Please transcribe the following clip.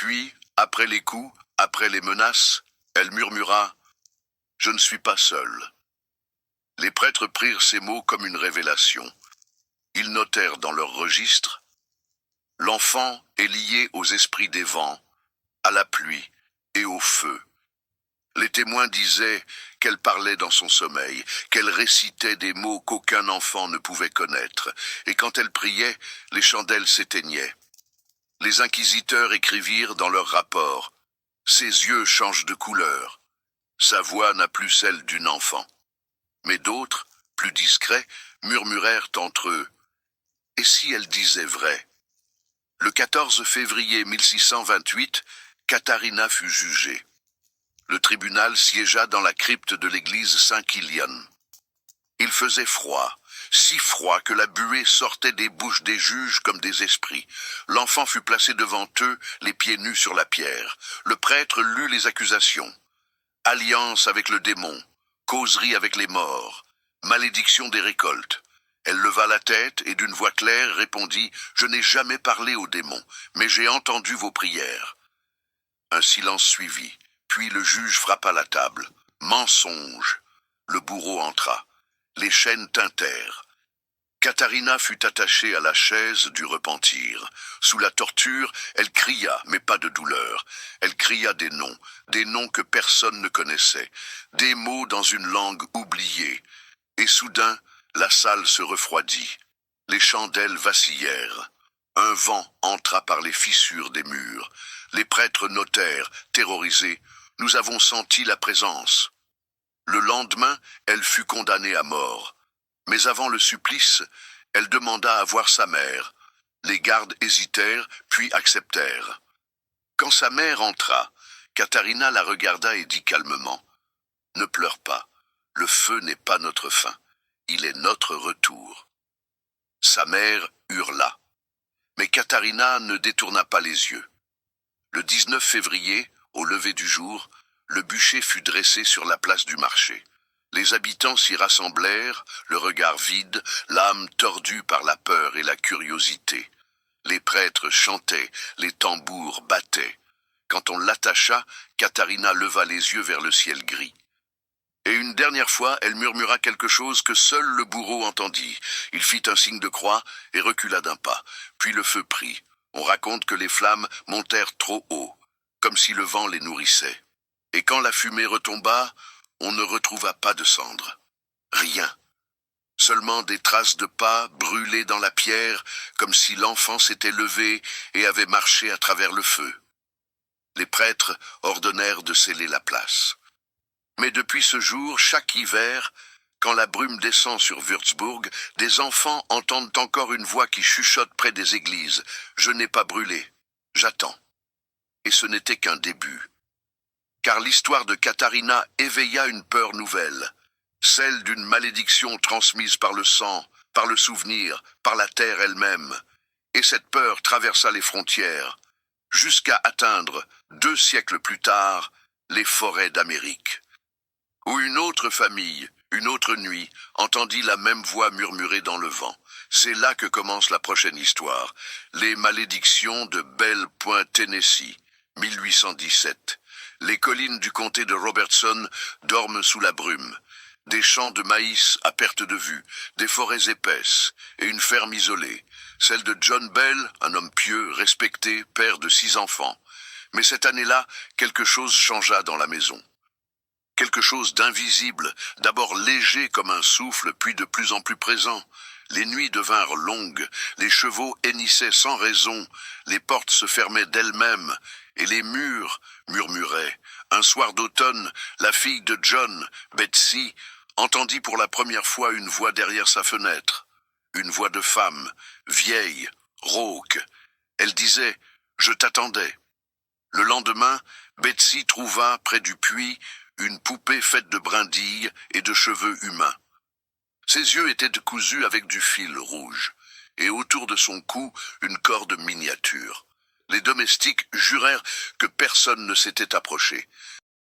Puis, après les coups, après les menaces, elle murmura « Je ne suis pas seule ». Les prêtres prirent ces mots comme une révélation. Ils notèrent dans leur registre « L'enfant est lié aux esprits des vents, à la pluie et au feu ». Les témoins disaient qu'elle parlait dans son sommeil, qu'elle récitait des mots qu'aucun enfant ne pouvait connaître, et quand elle priait, les chandelles s'éteignaient. Les inquisiteurs écrivirent dans leur rapport « Ses yeux changent de couleur, sa voix n'a plus celle d'une enfant ». Mais d'autres, plus discrets, murmurèrent entre eux « Et si elle disait vrai ?» Le 14 février 1628, Katharina fut jugée. Le tribunal siégea dans la crypte de l'église Saint-Kilian. Il faisait froid, si froid que la buée sortait des bouches des juges comme des esprits. L'enfant fut placé devant eux, les pieds nus sur la pierre. Le prêtre lut les accusations. Alliance avec le démon, causerie avec les morts, malédiction des récoltes. Elle leva la tête et d'une voix claire répondit « Je n'ai jamais parlé au démon, mais j'ai entendu vos prières. » Un silence suivit. Puis le juge frappa la table. Mensonge. Le bourreau entra. Les chaînes tintèrent. Katharina fut attachée à la chaise du repentir. Sous la torture, elle cria, mais pas de douleur. Elle cria des noms que personne ne connaissait, des mots dans une langue oubliée. Et soudain, la salle se refroidit. Les chandelles vacillèrent. Un vent entra par les fissures des murs. Les prêtres notèrent, terrorisés, « Nous avons senti la présence ». Le lendemain, elle fut condamnée à mort. Mais avant le supplice, elle demanda à voir sa mère. Les gardes hésitèrent, puis acceptèrent. Quand sa mère entra, Katharina la regarda et dit calmement « Ne pleure pas, le feu n'est pas notre fin, il est notre retour ». Sa mère hurla. Mais Katharina ne détourna pas les yeux. Le 19 février, au lever du jour, le bûcher fut dressé sur la place du marché. Les habitants s'y rassemblèrent, le regard vide, l'âme tordue par la peur et la curiosité. Les prêtres chantaient, les tambours battaient. Quand on l'attacha, Katharina leva les yeux vers le ciel gris. Et une dernière fois, elle murmura quelque chose que seul le bourreau entendit. Il fit un signe de croix et recula d'un pas. Puis le feu prit. On raconte que les flammes montèrent trop haut, comme si le vent les nourrissait. Et quand la fumée retomba, on ne retrouva pas de cendres. Rien. Seulement des traces de pas brûlées dans la pierre, comme si l'enfant s'était levé et avait marché à travers le feu. Les prêtres ordonnèrent de sceller la place. Mais depuis ce jour, chaque hiver, quand la brume descend sur Würzburg, des enfants entendent encore une voix qui chuchote près des églises. « Je n'ai pas brûlé, j'attends ». Et ce n'était qu'un début. Car l'histoire de Katharina éveilla une peur nouvelle, celle d'une malédiction transmise par le sang, par le souvenir, par la terre elle-même. Et cette peur traversa les frontières, jusqu'à atteindre, 2 siècles plus tard, les forêts d'Amérique. Où une autre famille, une autre nuit, entendit la même voix murmurer dans le vent. C'est là que commence la prochaine histoire. Les malédictions de Belle Point, Tennessee, 1817. Les collines du comté de Robertson dorment sous la brume. Des champs de maïs à perte de vue, des forêts épaisses et une ferme isolée. Celle de John Bell, un homme pieux, respecté, père de 6 enfants. Mais cette année-là, quelque chose changea dans la maison. Quelque chose d'invisible, d'abord léger comme un souffle, puis de plus en plus présent. Les nuits devinrent longues, les chevaux hennissaient sans raison, les portes se fermaient d'elles-mêmes, et les murs murmuraient. Un soir d'automne, la fille de John, Betsy, entendit pour la première fois une voix derrière sa fenêtre. Une voix de femme, vieille, rauque. Elle disait « Je t'attendais ». Le lendemain, Betsy trouva, près du puits, une poupée faite de brindilles et de cheveux humains. Ses yeux étaient cousus avec du fil rouge, et autour de son cou, une corde miniature. Les domestiques jurèrent que personne ne s'était approché.